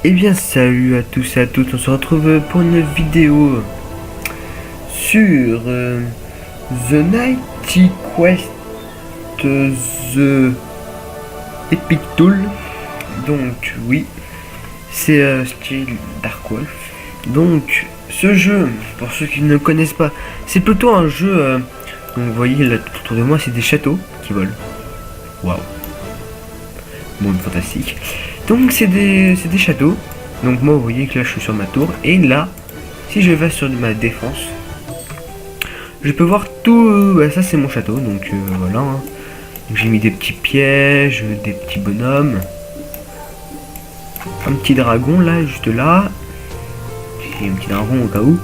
Eh bien salut à tous et à toutes, on se retrouve pour une vidéo sur The Nighty Quest The Epic Tool. Donc oui, c'est style Dark Wolf. Donc ce jeu, pour ceux qui ne connaissent pas, c'est plutôt un jeu, donc vous voyez là tout autour de moi c'est des châteaux qui volent. Waouh, monde fantastique. Donc c'est des châteaux. Donc moi vous voyez que là je suis sur ma tour. Et là, si je vais sur ma défense, je peux voir tout. Bah, ça c'est mon château. Donc voilà. Hein. J'ai mis des petits pièges, des petits bonhommes. Un petit dragon là, juste là. J'ai un petit dragon au cas où.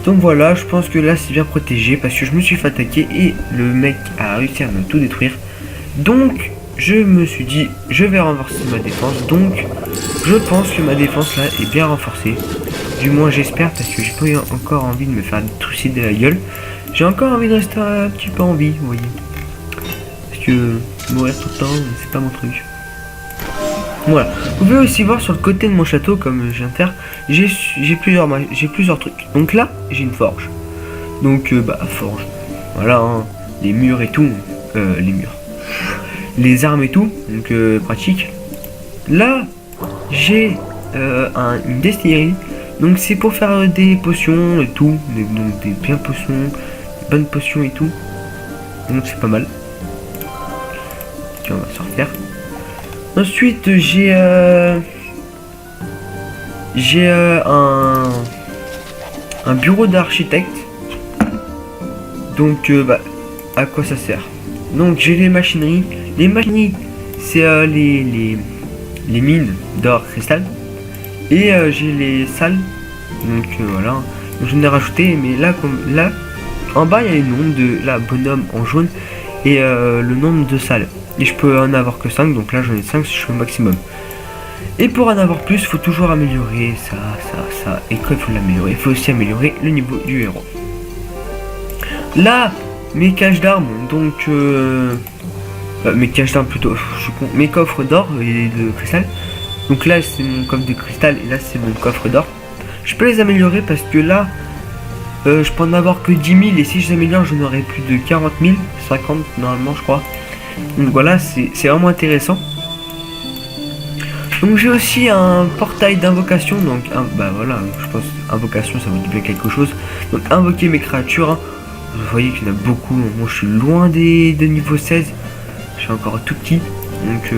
Donc voilà, je pense que là c'est bien protégé parce que je me suis fait attaquer et le mec a réussi à me tout détruire. Donc je me suis dit, je vais renforcer ma défense. Donc je pense que ma défense là est bien renforcée. Du moins j'espère, parce que j'ai pas encore envie de me faire trucider la gueule. J'ai encore envie de rester un petit peu en vie, vous voyez. Parce que mourir tout le temps, c'est pas mon truc. Voilà. Vous pouvez aussi voir sur le côté de mon château, comme je viens de faire, j'ai plusieurs trucs. Donc là, j'ai une forge. Donc forge. Voilà, hein, les murs et tout. Les murs. Les armes et tout, donc pratique. Là, j'ai une distillerie, donc c'est pour faire des potions et tout, donc des bien potions, des bonnes potions et tout. Donc c'est pas mal. Ok, on va sortir. Ensuite, j'ai un bureau d'architecte. Donc à quoi ça sert? Donc j'ai les machineries. Les machineries, c'est les mines d'or cristal. Et j'ai les salles. Donc voilà. Donc, je n'ai rajouté, mais là, en bas il y a le nombre de la bonhomme en jaune et le nombre de salles. Et je peux en avoir que 5, donc là j'en ai 5, je suis au maximum. Et pour en avoir plus, il faut toujours améliorer ça. Et quand il faut l'améliorer, il faut aussi améliorer le niveau du héros. Là, mes caches d'armes, donc mes caches d'armes plutôt, je suis con, mes coffres d'or et de cristal. Donc là c'est mon coffre de cristal et là c'est mon coffre d'or. Je peux les améliorer parce que là je peux en avoir que 10 000 et si je les améliore j'en aurai plus de 40 000, 50 normalement je crois. Donc voilà, c'est vraiment intéressant. Donc j'ai aussi un portail d'invocation, donc voilà, je pense invocation ça veut dire quelque chose. Donc invoquer mes créatures, hein. Vous voyez qu'il y en a beaucoup, moi je suis loin des niveau 16. Je suis encore tout petit, donc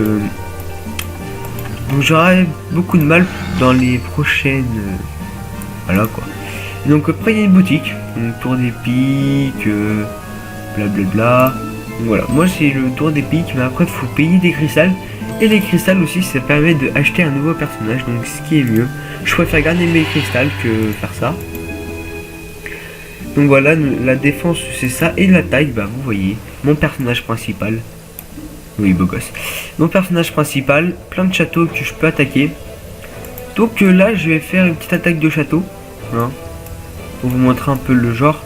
j'aurai beaucoup de mal dans les prochaines, voilà quoi. Et donc après il y a une boutique, donc tour des pics, blablabla. Donc voilà, moi c'est le tour des pics, mais après il faut payer des cristals. Et les cristals aussi ça permet de acheter un nouveau personnage, donc ce qui est mieux. Je préfère garder mes cristals que faire ça. Donc voilà, la défense c'est ça, et la taille, vous voyez, mon personnage principal. Oui, beau gosse. Mon personnage principal, plein de châteaux que je peux attaquer. Donc là, je vais faire une petite attaque de château. Hein, pour vous montrer un peu le genre.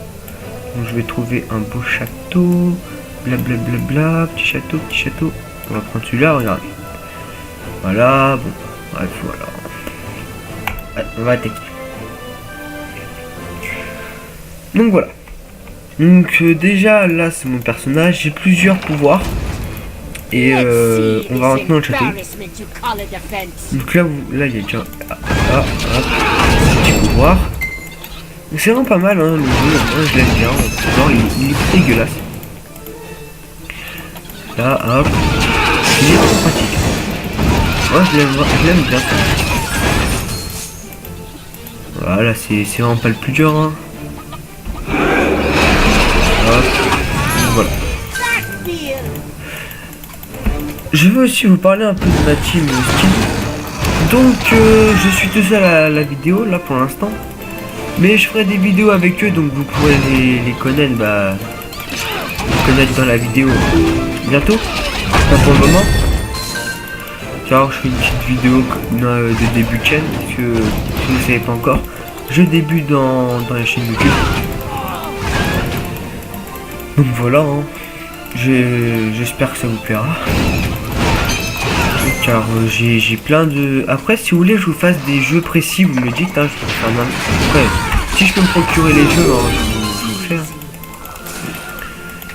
Donc je vais trouver un beau château. Blablabla, petit château. On va prendre celui-là, regardez. Voilà, bon, bref, voilà. Ouais, on va attaquer. Donc voilà. Donc déjà, là, c'est mon personnage. J'ai plusieurs pouvoirs. Et on va maintenant le château. Donc là il y a déjà petit pouvoir. Donc c'est vraiment pas mal, hein, le jeu. Moi je l'aime bien. Il est dégueulasse. Là hop, il est trop pratique. Moi je l'aime bien. Voilà, c'est vraiment pas le plus dur, hein. Hop, voilà. Je veux aussi vous parler un peu de ma team Steam. Donc je suis tout seul à la vidéo là pour l'instant. Mais je ferai des vidéos avec eux, donc vous pourrez les connaître, dans la vidéo bientôt. Pas pour le moment. Car je fais une petite vidéo de début de chaîne, parce que si vous ne savez pas encore, je débute dans la chaîne YouTube. Donc voilà, hein. J'espère que ça vous plaira. Donc car j'ai plein de... Après, si vous voulez je vous fasse des jeux précis, vous me le dites, hein, je peux faire même... Après, si je peux me procurer les jeux, hein, je vous le fais. Hein.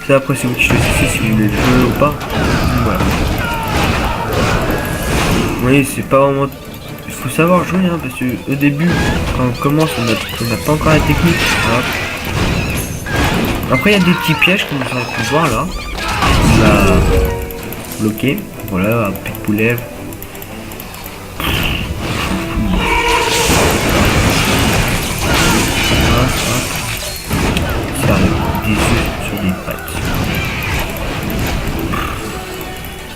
Ça, après, c'est vous qui choisissez si vous voulez le jeu ou pas. Donc, voilà. Vous voyez, c'est pas vraiment... Il faut savoir jouer, hein, parce que au début, quand on commence, on n'a pas encore la technique. Voilà. Après, il y a des petits pièges, comme vous avez pu voir, là. On a bloqué. Voilà, un peu de poulet. Ça des œufs sur des pattes.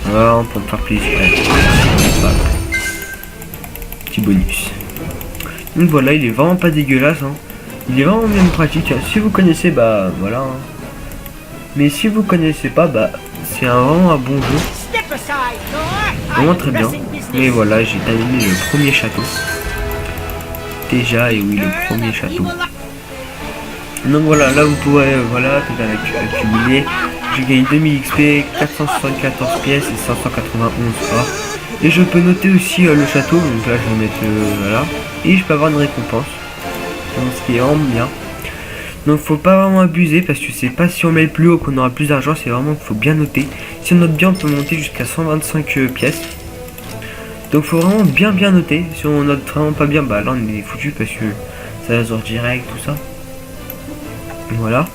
Voilà, pour me faire plaisir. Petit bonus. Donc voilà, il est vraiment pas dégueulasse. Hein. Il est vraiment bien pratique. Hein. Si vous connaissez, bah voilà. Hein. Mais si vous connaissez pas, bah c'est vraiment un bon jeu. Vraiment très bien. Mais voilà, j'ai terminé le premier château. Déjà, et oui, le premier château. Donc voilà, là vous pourrez, voilà, accumuler. J'ai gagné 2000 XP, 474 pièces et 591 or. Et je peux noter aussi le château, donc là je vais mettre, voilà. Et je peux avoir une récompense. Donc ce qui est vraiment bien. Donc faut pas vraiment abuser parce que c'est pas si on met le plus haut qu'on aura plus d'argent, c'est vraiment qu'il faut bien noter. Si on note bien, on peut monter jusqu'à 125 pièces. Donc faut vraiment bien noter. Si on note vraiment pas bien, bah là on est foutu parce que ça va sur direct, tout ça. Voilà.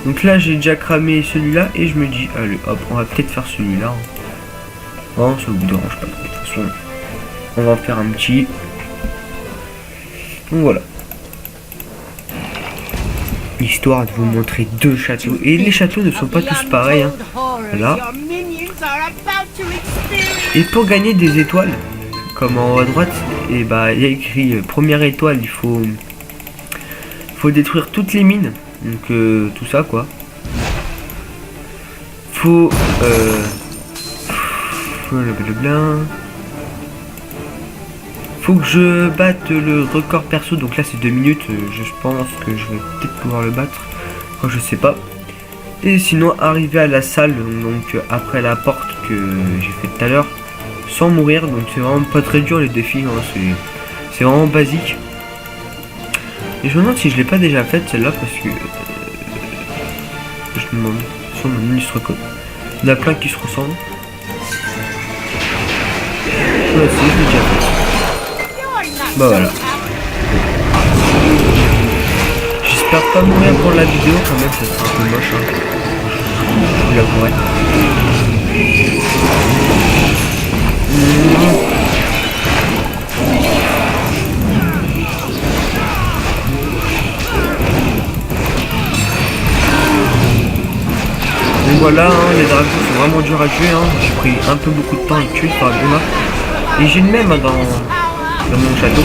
Donc là j'ai déjà cramé celui-là et je me dis, allez hop, on va peut-être faire celui-là. Bon, ça vous dérange pas. De toute façon, on va en faire un petit. Donc voilà. Histoire de vous montrer deux châteaux. Et les châteaux ne sont pas tous pareils. Hein. Voilà. Et pour gagner des étoiles, comme en haut à droite, et bah il y a écrit première étoile, il faut détruire toutes les mines. Donc tout ça quoi. Faut que je batte le record perso. Donc là c'est 2 minutes. Je pense que je vais peut-être pouvoir le battre. Enfin, je sais pas. Et sinon arriver à la salle, donc après la porte que j'ai fait tout à l'heure, sans mourir. Donc c'est vraiment pas très dur les défis. Hein, c'est vraiment basique. Et je me demande si je l'ai pas déjà faite celle-là parce que je me demande si on me se reconnaît. Il y en a plein qui se ressemblent. Ouais, si, je l'ai déjà fait. Bah voilà. J'espère pas mourir pour la vidéo quand même, ça sera un peu moche. Hein. Je vous l'avouerai. Donc voilà, hein, les dragons sont vraiment durs à tuer. Hein. J'ai pris un peu beaucoup de temps à les tuer par Bruna. Et j'ai le même hein, dans mon château.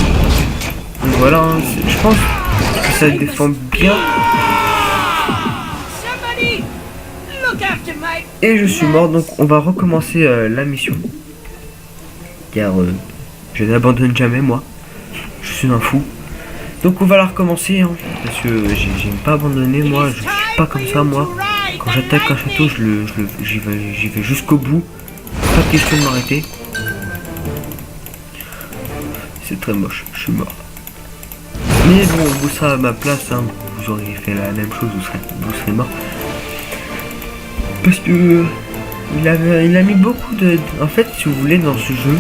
Donc voilà, hein, je pense que ça défend bien. Et je suis mort, donc on va recommencer la mission. Car je n'abandonne jamais moi. Je suis un fou. Donc on va la recommencer hein, parce que j'aime pas abandonner moi, je suis pas comme ça moi. Quand j'attaque un château, j'y vais jusqu'au bout. Pas question de m'arrêter. C'est très moche, je suis mort. Mais bon, vous serez à ma place, hein, vous auriez fait la même chose, vous serez mort. Parce que il a mis beaucoup de... En fait, si vous voulez, dans ce jeu,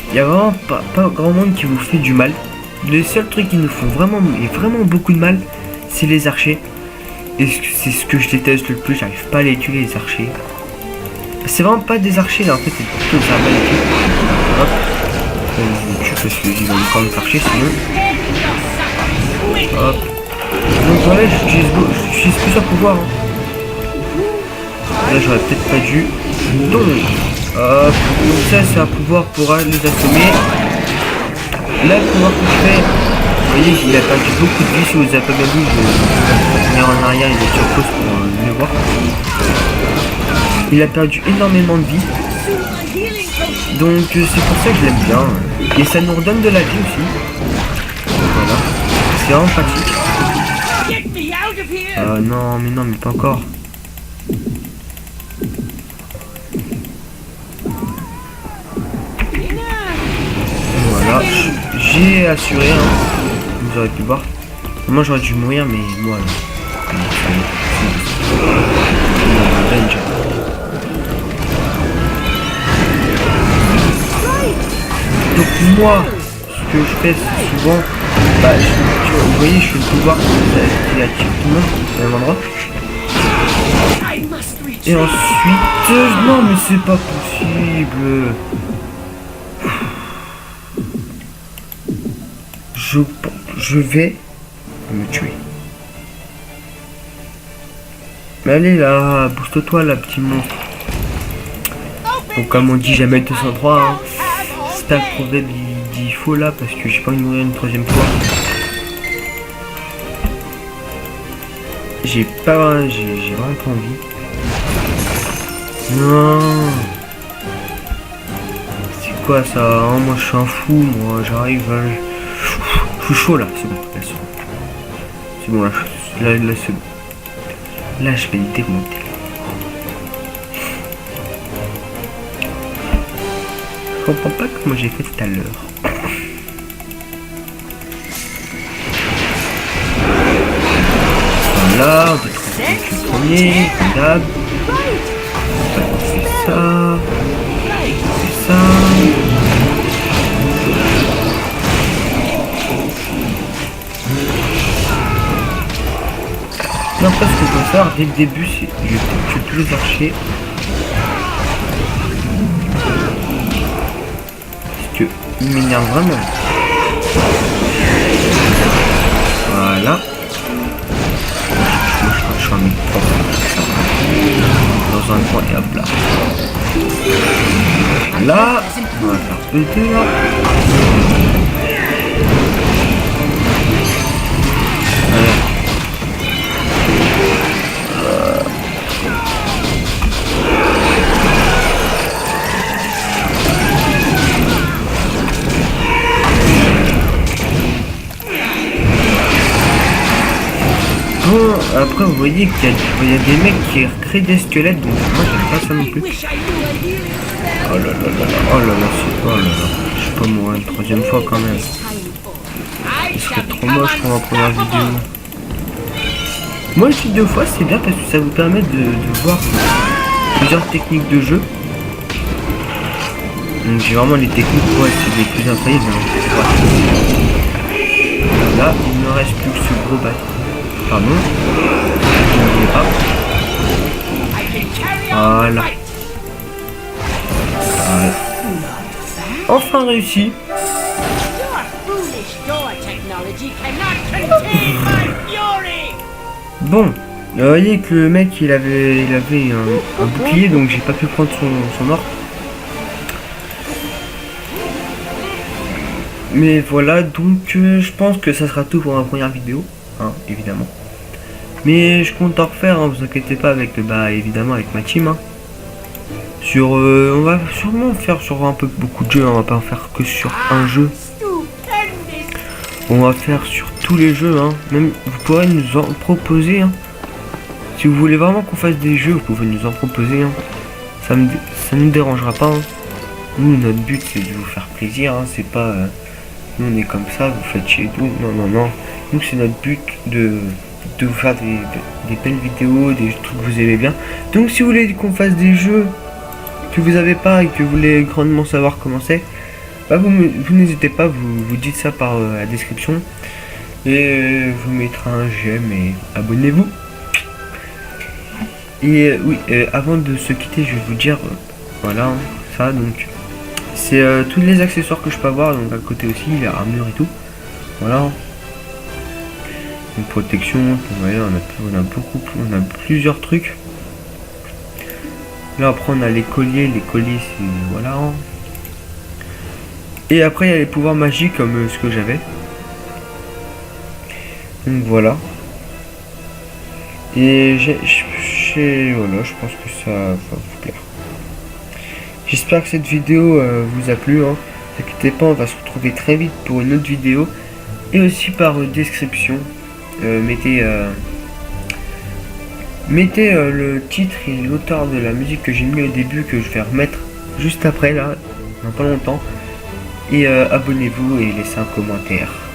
il n'y a vraiment pas grand monde qui vous fait du mal. Les seuls trucs qui nous font vraiment beaucoup de mal, c'est les archers. Et c'est ce que je déteste le plus, j'arrive pas à les tuer les archers. C'est vraiment pas des archers là, en fait, c'est plutôt des arbalètes. Hop. Je les tue parce qu'ils vont quand même faire chier sinon. Hop. Donc voilà, j'utilise plusieurs pouvoirs. Hein. Là j'aurais peut-être pas dû. Donc, hop. Donc ça c'est un pouvoir pour les assommer. Là le pouvoir que je fais, vous voyez il a perdu beaucoup de vie. Si vous avez pas bien vu, je vais revenir en arrière et sur pause pour le voir. Il a perdu énormément de vie. Donc c'est pour ça que je l'aime bien. Et ça nous redonne de la vie aussi. Voilà. C'est vraiment pratique. Non mais pas encore. voilà, j'ai assuré, hein. Vous aurez pu voir. Moi j'aurais dû mourir, mais moi... Donc moi, ce que je fais souvent, bah, vous voyez, je fais le pouvoir qui attire tout le monde au même endroit. Et ensuite, non mais c'est pas possible. Je vais me tuer. Mais allez là, booste-toi là, petit monstre. Donc comme on dit, jamais 203. Hein. Stack problème, il dit faux là parce que j'ai pas envie de mourir une troisième fois. J'ai vraiment pas envie. Non. C'est quoi ça hein? Moi je suis un fou, moi j'arrive. Je suis chaud là, c'est bon. C'est bon là, c'est bon. Là je vais le démonter. Je comprends pas comment j'ai fait tout à l'heure. Voilà, on peut trouver le premier, comme d'hab. On fait ça. On fait ça. Non, après ce qu'on peut faire dès le début, c'est je tue tous les archers. Parce que il m'énerve vraiment. Voilà. Je suis un mec propre. Dans un coin et hop là. Là, on va faire le tour. Bon, après vous voyez qu'il y a des mecs qui créent des squelettes, donc moi j'aime pas ça non plus. Oh là là là là, oh là là, oh là là, je vais pas mourir une troisième fois quand même. Ce serait trop moche pour ma première vidéo. Moi le feed 2 fois c'est bien parce que ça vous permet de voir plusieurs techniques de jeu. Donc j'ai vraiment les techniques, ouais, c'est les plus infaillibles. Là il ne reste plus que ce gros bâtiment. Pardon. Voilà. Voilà. Enfin réussi. Bon, vous voyez que le mec il avait un bouclier, donc j'ai pas pu prendre son or. Mais voilà, donc je pense que ça sera tout pour ma première vidéo, hein, évidemment. Mais je compte en refaire, hein, vous inquiétez pas, avec évidemment avec ma team. Hein. On va sûrement faire sur un peu beaucoup de jeux, hein, on va pas en faire que sur un jeu. On va faire sur tous les jeux, hein. Même vous pourrez nous en proposer. Hein. Si vous voulez vraiment qu'on fasse des jeux, vous pouvez nous en proposer. Hein. Ça nous dérangera pas. Hein. Nous, notre but c'est de vous faire plaisir. Hein. C'est pas nous on est comme ça, vous faites chier et tout. Non, non, non. Nous c'est notre but de vous faire des belles vidéos, des trucs que vous aimez bien. Donc si vous voulez qu'on fasse des jeux que vous avez pas et que vous voulez grandement savoir comment c'est, bah vous n'hésitez pas, vous dites ça par la description et vous mettrez un j'aime et abonnez-vous. Et oui, avant de se quitter, je vais vous dire voilà, hein, ça donc c'est tous les accessoires que je peux avoir, donc à côté aussi la armure et tout. Voilà. Une protection, vous voyez, on a plusieurs trucs. Là après on a les colliers c'est voilà. Et après il y a les pouvoirs magiques comme ce que j'avais. Donc voilà. Et voilà, je pense que ça va vous plaire. J'espère que cette vidéo vous a plu. Hein. Ne vous inquiétez pas, on va se retrouver très vite pour une autre vidéo. Et aussi par description. Mettez le titre et l'auteur de la musique que j'ai mis au début, que je vais remettre juste après là, dans pas longtemps. Et abonnez-vous et laissez un commentaire.